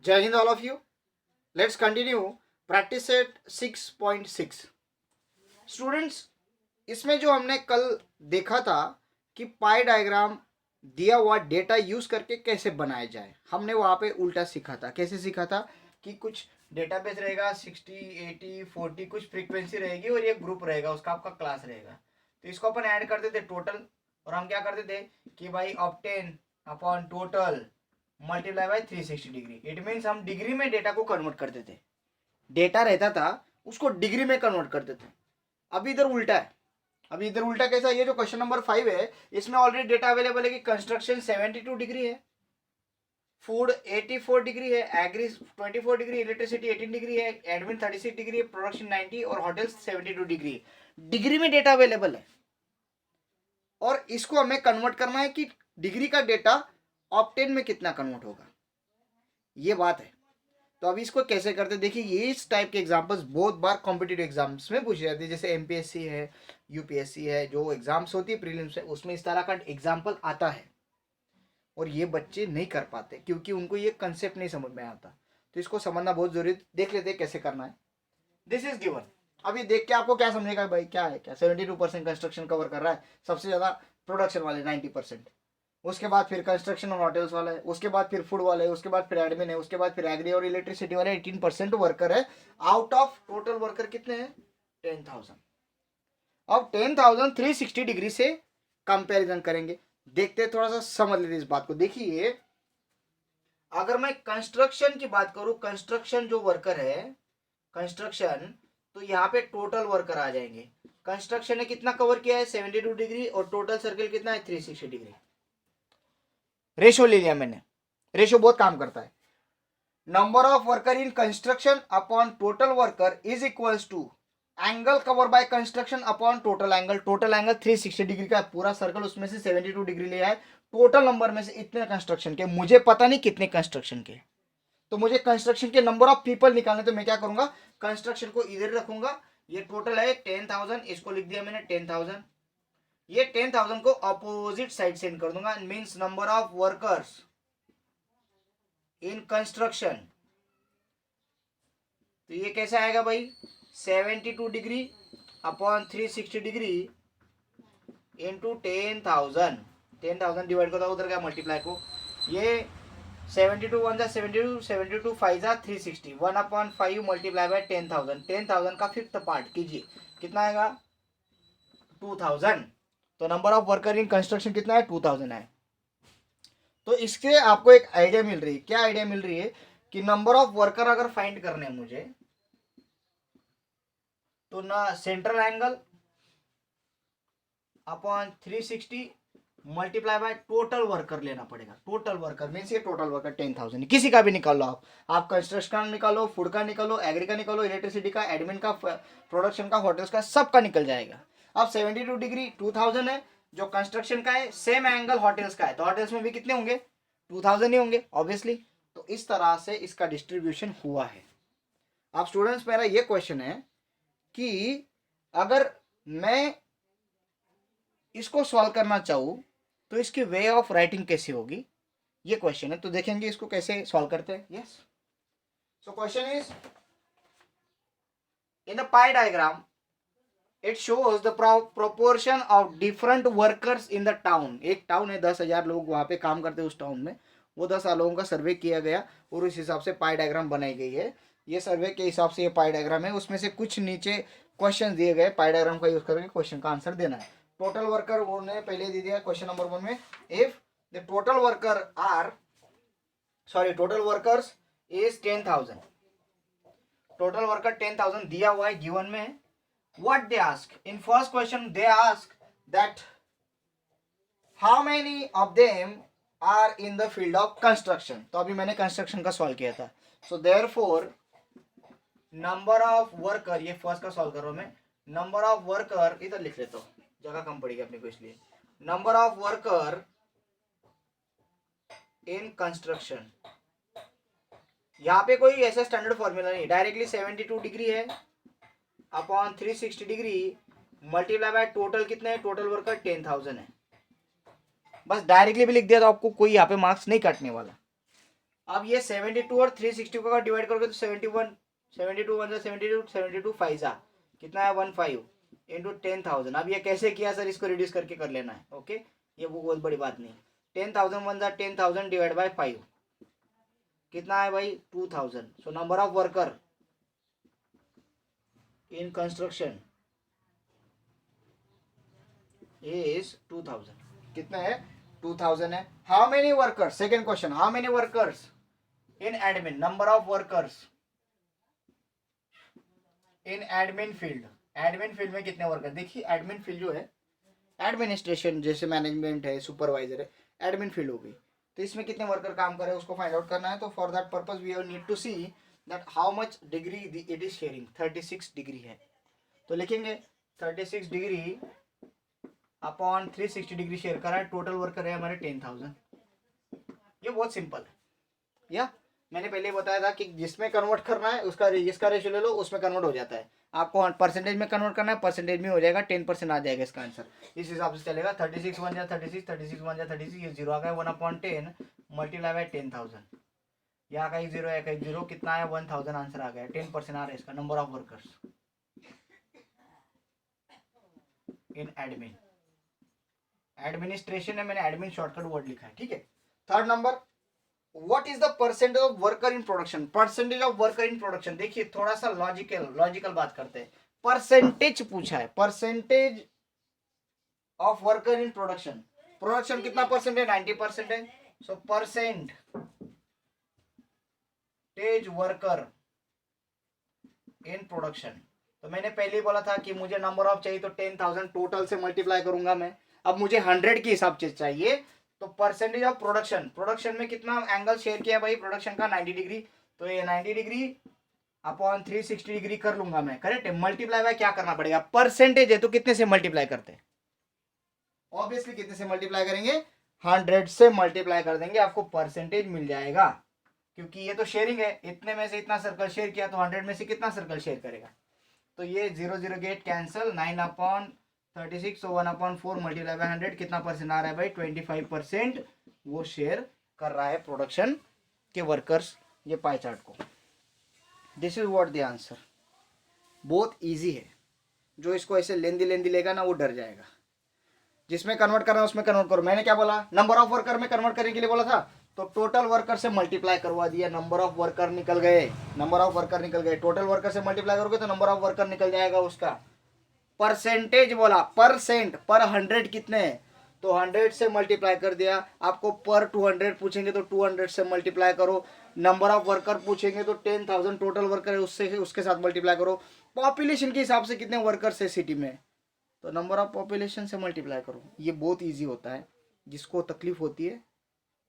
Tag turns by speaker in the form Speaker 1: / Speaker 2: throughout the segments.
Speaker 1: जय Hind all of you. Let's continue practice set 6.6. Students, इसमें जो हमने कल देखा था कि पाई डायग्राम दिया हुआ डेटा यूज करके कैसे बनाया जाए, हमने वहां पे उल्टा सीखा था. कैसे सीखा था कि कुछ डेटाबेस रहेगा 60, 80, 40 कुछ फ्रीक्वेंसी रहेगी और ये ग्रुप रहेगा, उसका आपका क्लास रहेगा. तो इसको अपन ऐड करते थे टोटल, और हम क्या करते थे कि भाई obtain upon total multiply by 360 degree. It means हम डिग्री में डेटा को कन्वर्ट करते थे. डेटा रहता था उसको डिग्री में कन्वर्ट करते थे. अभी इधर उल्टा है. अभी इधर उल्टा कैसा, ये जो क्वेश्चन नंबर 5 है इसमें ऑलरेडी डेटा अवेलेबल है कि कंस्ट्रक्शन 72 डिग्री है, फूड 84 डिग्री है, एग्री 24 डिग्री, इलेक्ट्रिसिटी 18 डिग्री है, एडमिन 36 डिग्री है, प्रोडक्शन 90 और होटल्स 72 डिग्री है. डिग्री में डेटा अवेलेबल है और इसको हमें कन्वर्ट करना है कि डिग्री का डेटा ऑप्टेन में कितना कन्वर्ट होगा, ये बात है. तो अभी इसको कैसे करते, देखिए ये इस टाइप के एग्जांपल्स बहुत बार कॉम्पिटिटिव एग्जाम्स में पूछे जाते हैं. जैसे एमपीएससी है, यूपीएससी है, जो एग्जाम्स होती है प्रीलिम्स है, उसमें इस तरह का एग्जाम्पल आता है और ये बच्चे नहीं कर पाते क्योंकि उनको ये कंसेप्ट नहीं समझ में आता. तो इसको समझना बहुत जरूरी है. देख लेते हैं कैसे करना है. This is given. अभी देख के आपको क्या समझेगा भाई, क्या है क्या 72% कंस्ट्रक्शन कवर कर रहा है, सबसे ज्यादा प्रोडक्शन वाले 90%, उसके बाद फिर कंस्ट्रक्शन और होटल्स वाला है, उसके बाद फिर फूड वाला है, उसके बाद फिर एडमिन है, उसके बाद फिर एग्री और इलेक्ट्रिसिटी वाले 18% वर्कर है. आउट ऑफ टोटल वर्कर कितने हैं 10,000. अब 10,000 360 डिग्री से कंपैरिजन करेंगे. देखते हैं, थोड़ा सा समझ लेते इस बात को. देखिए अगर मैं कंस्ट्रक्शन की बात करूं, कंस्ट्रक्शन जो वर्कर है कंस्ट्रक्शन, तो यहाँ पे टोटल वर्कर आ जाएंगे. कंस्ट्रक्शन ने कितना कवर किया है 72 डिग्री और टोटल सर्कल कितना है 360 डिग्री. रेशो ले लिया मैंने. रेशो बहुत काम करता है. Number of worker in construction upon total worker is equals to angle cover by construction upon total angle. Total angle 360 degree का पूरा सर्कल, उसमें से 72 डिग्री लिया है. टोटल नंबर में से इतने कंस्ट्रक्शन के, मुझे पता नहीं कितने कंस्ट्रक्शन के, तो मुझे कंस्ट्रक्शन के नंबर ऑफ पीपल निकालने. तो मैं क्या करूंगा, कंस्ट्रक्शन को इधर रखूंगा. ये टोटल है 10,000, इसको लिख दिया मैंने 10,000. ये 10,000 को अपोजिट साइड सेंड कर दूंगा. Means number of workers in construction. तो ये कैसे आएगा भाई 72 degree upon 360 degree into 10,000. 10,000 divide करता उधर क्या मल्टीप्लाई को, ये 72 1 जा 72, 72 5 जा 360, 1/5 मल्टीप्लाई बाय 10,000. 10,000 का फिफ्थ पार्ट कीजिए, कितना आएगा 2,000. तो number of worker in construction कितना है 2,000 है. तो इसके आपको एक आइडिया मिल रही है. क्या आइडिया मिल रही है कि नंबर ऑफ वर्कर अगर फाइंड करने हैं मुझे, तो ना central angle upon 360 multiply by total worker लेना पड़ेगा. टोटल वर्कर मीन्स ये टोटल वर्कर 10,000, किसी का भी निकाल लो आप कंस्ट्रक्शन का निकालो, फूड का निकालो, एग्री का निकालो, इलेक्ट्रिसिटी का, एडमिन का, प्रोडक्शन का, होटल्स का, सबका निकल जाएगा. अब 72 डिग्री 2,000 है जो कंस्ट्रक्शन का है, सेम एंगल होटल्स का है, तो होटल्स में भी कितने होंगे 2,000 ही होंगे ऑब्वियसली. तो इस तरह से इसका डिस्ट्रीब्यूशन हुआ है. अब स्टूडेंट्स मेरा ये क्वेश्चन है कि अगर मैं इसको सॉल्व करना चाहूं तो इसकी वे ऑफ राइटिंग कैसी होगी, ये क्वेश्चन है. तो देखेंगे इसको कैसे सॉल्व करते हैं. Yes, so question is in the pi diagram it shows the proportion of different workers in the town. एक टाउन है, 10,000 लोग वहां पे काम करते हैं उस टाउन में. वो 10,000 लोगों का सर्वे किया गया और उस हिसाब से पाई डायग्राम बनाई गई है. ये सर्वे के हिसाब से ये पाई डायग्राम है. उसमें से कुछ नीचे क्वेश्चन दिए गए, पाई डायग्राम का यूज करके क्वेश्चन का आंसर देना है. टोटल वर्कर उन्होंने पहले दे दिया क्वेश्चन नंबर 1 में. If the total worker are total workers is 10,000. Total worker 10,000 दिया हुआ है, गिवन में है. What they ask in first question, they ask that how many of them are in the field of construction. तो अभी मैंने construction का solve किया था. So therefore number of worker, ये फर्स्ट का सॉल्व कर रहा हूं मैं. नंबर ऑफ वर्कर इधर लिख लेता हूं, जगह कम पड़ेगी अपने को इसलिए. Number of worker in construction, यहाँ पे कोई ऐसा स्टैंडर्ड फॉर्मूला नहीं, डायरेक्टली 72 डिग्री है upon 360 degree multiply by total कितने है, टोटल वर्कर 10,000 है. बस डायरेक्टली भी लिख दिया तो आपको कोई यहाँ पे मार्क्स नहीं काटने वाला. अब ये 72 और 360 को अगर डिवाइड करोगे तो 71, 72 वन 72, 72 फाइव जा कितना है 15 इंटू 10,000। अब ये कैसे किया सर, इसको रिड्यूस करके कर लेना है। ओके, ये वो बहुत बड़ी बात नहीं। 10,000 वन जा 10,000 डिवाइड बाय 5 कितना है भाई 2000। So number of worker in construction is 2000। कितना है 2000 है। How many workers, second question, how many workers in admin, number of workers in admin field. Admin field में कितने वर्कर, देखिए एडमिन फील्ड जो है एडमिनिस्ट्रेशन जैसे मैनेजमेंट है, सुपरवाइजर है, एडमिन फील्ड होगी। तो इसमें कितने वर्कर काम कर रहे हैं उसको फाइंड आउट करना है। तो for that purpose we need to see that how much degree it is sharing. 36 degree है तो लिखेंगे 36 डिग्री अपॉन 360 डिग्री शेयर करा है। टोटल वर्कर है हमारे 10,000। ये बहुत सिंपल है। या मैंने पहले बताया था कि जिसमें कन्वर्ट करना है उसका जिसका रेशियो ले लो उसमें कन्वर्ट हो जाता है। आपको परसेंटेज में कन्वर्ट करना है, परसेंटेज में हो जाएगा, 10% आ जाएगा इसका आंसर। इस हिसाब से चलेगा। 36 वन जा 36, 36 वन जा 36, ये जीरो आ गया। 1/10 मल्टीप्लाई बाय 10,000, यहाँ का 0 है, कहीं 0, कितना है 1000 आंसर आ गया। 10% आ रहा है इसका। Number of workers in admin, administration है, मैंने एडमिन शॉर्टकट वर्ड लिखा है। ठीक है। Third number, what is the percentage of worker in production. Percentage of worker in production, देखिए थोड़ा सा लॉजिकल बात करते हैं। परसेंटेज पूछा है, percentage of worker in production. Production कितना परसेंट है, 90% है। So percentage worker in production. तो मैंने पहले ही बोला था कि मुझे नंबर ऑफ चाहिए तो 10,000 टोटल से मल्टीप्लाई करूंगा मैं। अब मुझे 100 के हिसाब से चाहिए तो परसेंटेज ऑफ प्रोडक्शन, प्रोडक्शन में कितना एंगल शेयर किया भाई प्रोडक्शन का 90 डिग्री। तो ये 90 डिग्री अपॉन 360 डिग्री कर लूंगा मैं। करेक्ट है। मल्टीप्लाई बाय क्या करना पड़ेगा, परसेंटेज है तो कितने से मल्टीप्लाई करते हैं, ऑब्वियसली कितने से मल्टीप्लाई करेंगे, 100 से मल्टीप्लाई कर देंगे, आपको परसेंटेज मिल जाएगा। क्योंकि ये तो शेयरिंग है, इतने में से इतना सर्कल शेयर किया तो 100 में से कितना सर्कल शेयर करेगा। तो ये 0 0 get cancel, 9/36, so 1/4 multiply by 100 कितना परसेंट आ रहा है भाई 25% वो शेयर कर रहा है प्रोडक्शन के वर्कर्स ये पाई चार्ट को। This is what the answer. बहुत इजी है। जो इसको ऐसे लेंदी लेगा ना वो डर जाएगा। जिसमें कन्वर्ट करना है उसमें कन्वर्ट करो। मैंने क्या बोला, नंबर ऑफ वर्कर में कन्वर्ट करने के लिए बोला था तो टोटल वर्कर से मल्टीप्लाई करवा दिया। नंबर ऑफ वर्कर निकल गए, नंबर ऑफ वर्कर निकल गए। टोटल वर्कर से मल्टीप्लाई करोगे तो नंबर ऑफ वर्कर निकल जाएगा उसका। परसेंटेज बोला, परसेंट पर 100 कितने हैं तो 100 से मल्टीप्लाई कर दिया। आपको पर 200 पूछेंगे तो 200 से मल्टीप्लाई करो। नंबर ऑफ वर्कर पूछेंगे तो 10,000 टोटल वर्कर है उससे उसके साथ मल्टीप्लाई करो। पॉपुलेशन के हिसाब से कितने वर्कर्स है सिटी में तो नंबर ऑफ पॉपुलेशन से मल्टीप्लाई करो। ये बहुत ईजी होता है। जिसको तकलीफ होती है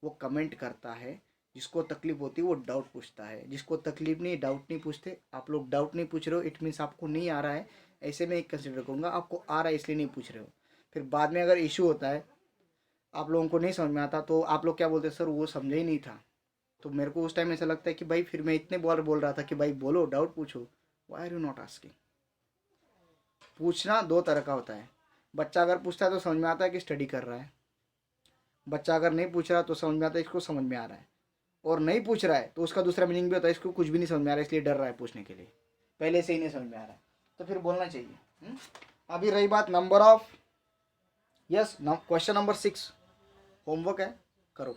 Speaker 1: वो कमेंट करता है, जिसको तकलीफ होती है वो डाउट पूछता है। जिसको तकलीफ नहीं, डाउट नहीं पूछते। आप लोग डाउट नहीं पूछ रहे हो, इट मीन्स आपको नहीं आ रहा है। ऐसे में एक कंसिडर करूँगा, आपको आ रहा है इसलिए नहीं पूछ रहे हो। फिर बाद में अगर इशू होता है, आप लोगों को नहीं समझ में आता तो आप लोग क्या बोलते हैं, सर वो समझा ही नहीं था। तो मेरे को उस टाइम ऐसा लगता है कि भाई फिर मैं इतने बार बोल रहा था कि भाई बोलो, डाउट पूछो, why are you not asking. पूछना दो तरह का होता है। बच्चा अगर पूछता है तो समझ में आता है कि स्टडी कर रहा है। बच्चा अगर नहीं पूछ रहा तो समझ में आता है इसको समझ में आ रहा है। और नहीं पूछ रहा है तो उसका दूसरा मीनिंग भी होता है इसको कुछ भी नहीं समझ में आ रहा है इसलिए डर रहा है पूछने के लिए, पहले से ही नहीं समझ में आ रहा है। तो फिर बोलना चाहिए। अभी रही बात number of, yes question number 6 homework है, करो,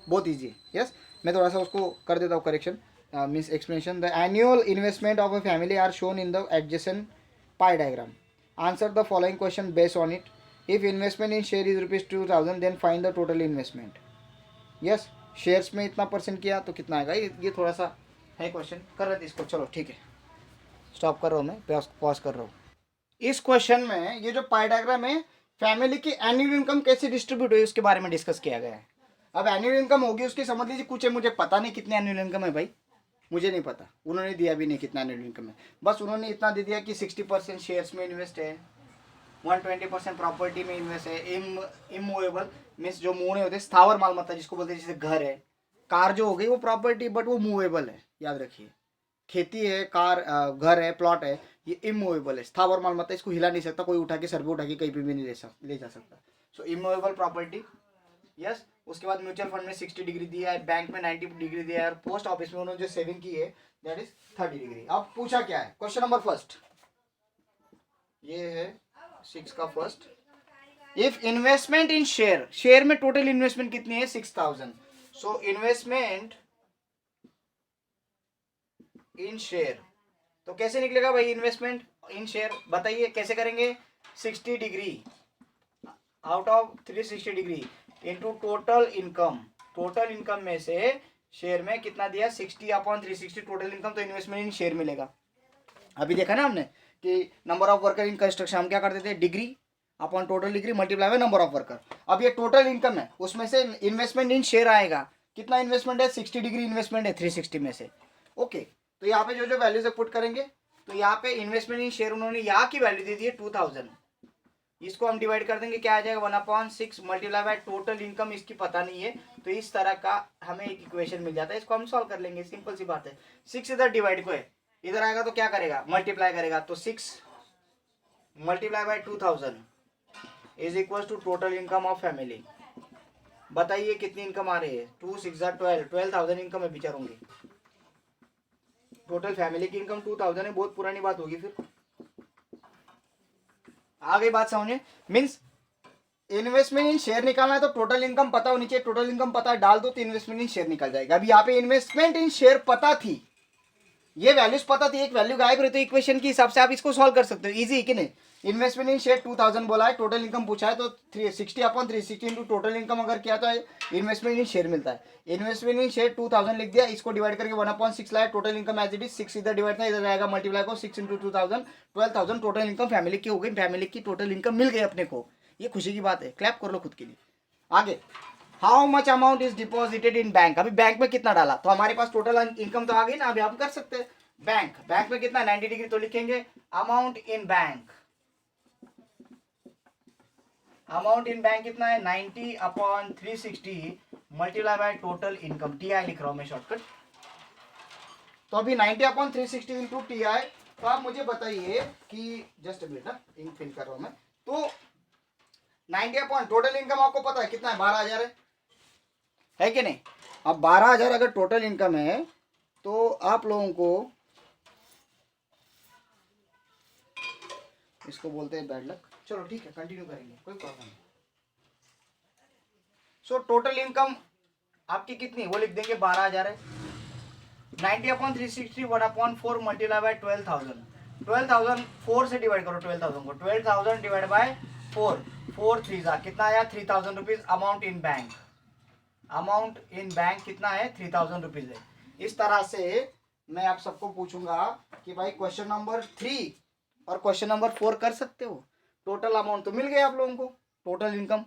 Speaker 1: बहुत ईजी है। यस मैं थोड़ा सा उसको कर देता हूँ correction, means explanation. The annual investment of a family are shown in the adjacent pie diagram. Answer the following question based on it. If investment in share is ₹2,000 then find the total investment. Yes shares में इतना percent किया तो कितना आएगा। ये थोड़ा सा है क्वेश्चन, कर रहे थे इसको। चलो ठीक है, स्टॉप कर रहा हूँ मैं, पॉज कर रहा हूँ। इस क्वेश्चन में ये जो पाई डायग्राम है फैमिली की एनुअल इनकम कैसे डिस्ट्रीब्यूट हुई उसके बारे में डिस्कस किया गया है। अब एनुअल इनकम होगी उसकी, समझ लीजिए कुछ है, मुझे पता नहीं कितने एनुअल इनकम है भाई, मुझे नहीं पता, उन्होंने दिया भी नहीं कितना एनुअल इनकम है। बस उन्होंने इतना दे दिया कि 60% शेयर्स में इन्वेस्ट है, 120% प्रॉपर्टी में इन्वेस्ट है। इमूवेबल मीन्स जो मूव नहीं होते, स्थावर मालमत्ता जिसको बोलते हैं, जैसे घर है, कार जो हो गई वो प्रॉपर्टी बट वो मूवेबल है, याद रखिए। खेती है, कार, घर है, प्लॉट है, ये इमूवेबल है, स्थावर मालमत्ता, इसको हिला नहीं सकता कोई, उठा के सर पे उठा के कहीं पे भी नहीं ले जा सकता। सो इमूवेबल प्रॉपर्टी, यस। उसके बाद म्यूचुअल फंड में 60 डिग्री दिया है, बैंक में 90 डिग्री दिया है, और पोस्ट ऑफिस में उन्होंने जो सेविंग की है दैट इज 30 डिग्री। अब पूछा क्या है, क्वेश्चन नंबर फर्स्ट ये है 6 का first. If investment in share, share में टोटल इन्वेस्टमेंट कितनी है 6000, सो इन्वेस्टमेंट इन शेयर, तो कैसे निकलेगा भाई इन्वेस्टमेंट इन शेयर, बताइए कैसे करेंगे। 60 degree out of 360 degree into total income, total income में से शेयर में कितना दिया 60/360 टोटल इनकम, तो इन्वेस्टमेंट इन शेयर मिलेगा। अभी देखा ना हमने कि number of worker in construction हम क्या करते थे, degree upon total degree multiply by number of worker. अब ये टोटल इनकम है, उसमें से इन्वेस्टमेंट इन शेयर आएगा, कितना इन्वेस्टमेंट है 60 डिग्री इन्वेस्टमेंट है 360 में से। ओके, तो यहाँ पे जो जो वैल्यूज पुट करेंगे, तो यहाँ पे इन्वेस्टमेंट इन शेयर उन्होंने यहाँ की वैल्यू दे दी है 2000, इसको हम डिवाइड कर देंगे, क्या आ जाएगा 1/6 मल्टीप्लाई बाय टोटल इनकम, इसकी पता नहीं है, तो इस तरह का हमें एक इक्वेशन मिल जाता है, इसको हम सॉल्व कर लेंगे, सिंपल सी बात है। 6 इधर डिवाइड को है, इधर आएगा तो क्या करेगा मल्टीप्लाई करेगा, तो 6 multiply by 2000 is equal to total income of family. बताइए कितनी इनकम आ रही है, 2 6 12,000 इनकम है बेचारों की, टोटल फैमिली की इनकम 2000 है, बहुत पुरानी बात होगी फिर। आ गई बात समझे, मीन्स इन्वेस्टमेंट इन शेयर निकालना है तो टोटल इनकम पता होनी चाहिए, टोटल इनकम पता डाल दो तो इन्वेस्टमेंट इन शेयर निकल जाएगा। अभी यहाँ पे इन्वेस्टमेंट इन शेयर पता थी, ये वैल्यूज पता थी, एक वैल्यू गायब रही, तो इक्वेशन के हिसाब से आप इसको सॉल्व कर सकते हो, इजी है कि नहीं। इन्वेस्टमेंट इन शेयर 2000 बोला है, टोटल इनकम पूछा है, तो 360/360 इंटू टोटल इनकम अगर किया तो इन्वेस्टमेंट इन शेयर मिलता है। इन्वेस्टमेंट इन शेयर 2000 लिख दिया, इसको डिवाइड करके 1/6 लाया, total income as it is 6 इधर डिवाइड था, इधर आएगा मल्टीप्लाई को 6 इंटू 2000 12,000 टोटल इनकम फैमिली की हो गई, फैमिली की टोटल इनकम मिल गई अपने को, ये खुशी की बात है, क्लैप कर लो खुद के लिए। आगे, how much amount is deposited in bank, अभी बैंक में कितना डाला, तो हमारे पास टोटल इनकम तो आ गई ना, अभी आप कर सकते हैं। बैंक, बैंक में कितना 90 डिग्री, तो लिखेंगे amount in bank, amount in bank कितना है 90/360 multiply by total income, TI लिख रहा हूं मैं शॉर्टकट। तो अभी 90/360 इंटू टीआई, तो आप मुझे बताइए कि जस्ट अ मिनट ना, इंक फिल कर रहा हूं मैं, तो 90 टोटल इनकम आपको पता है कितना है 12,000 है कि नहीं। अब 12,000 अगर टोटल इनकम है तो आप लोगों को, इसको बोलते हैं बैड लक, चलो ठीक है कंटिन्यू करेंगे, कोई प्रॉब्लम नहीं। सो टोटल इनकम आपकी कितनी वो लिख देंगे 12,000 है, 90/360 1/4 मल्टीप्लाई बाय 12,000, 12,000 4 से डिवाइड करो 12,000 को, 12,000 डिवाइड बाय 4, 4 3 कितना आया 3,000 rupees amount in bank, amount in bank कितना है 3,000 रुपीज है। इस तरह से मैं आप सबको पूछूंगा कि भाई क्वेश्चन नंबर 3 और क्वेश्चन नंबर 4 कर सकते हो, टोटल अमाउंट तो मिल गया आप लोगों को, टोटल इनकम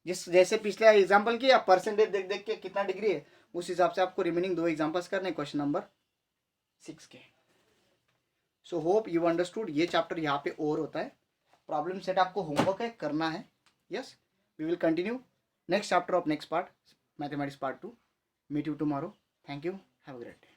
Speaker 1: जिस जैसे पिछले एग्जांपल किया परसेंटेज देख देख के कितना डिग्री है, उस हिसाब से आपको रिमेनिंग 2 एग्जांपल्स करने क्वेश्चन नंबर 6 के। सो होप यू अंडरस्टूड, ये चैप्टर यहाँ पे और होता है, प्रॉब्लम सेट आपको होमवर्क है करना है। Yes, we will continue next chapter of next part mathematics part 2। Meet you tomorrow, thank you, have a great day.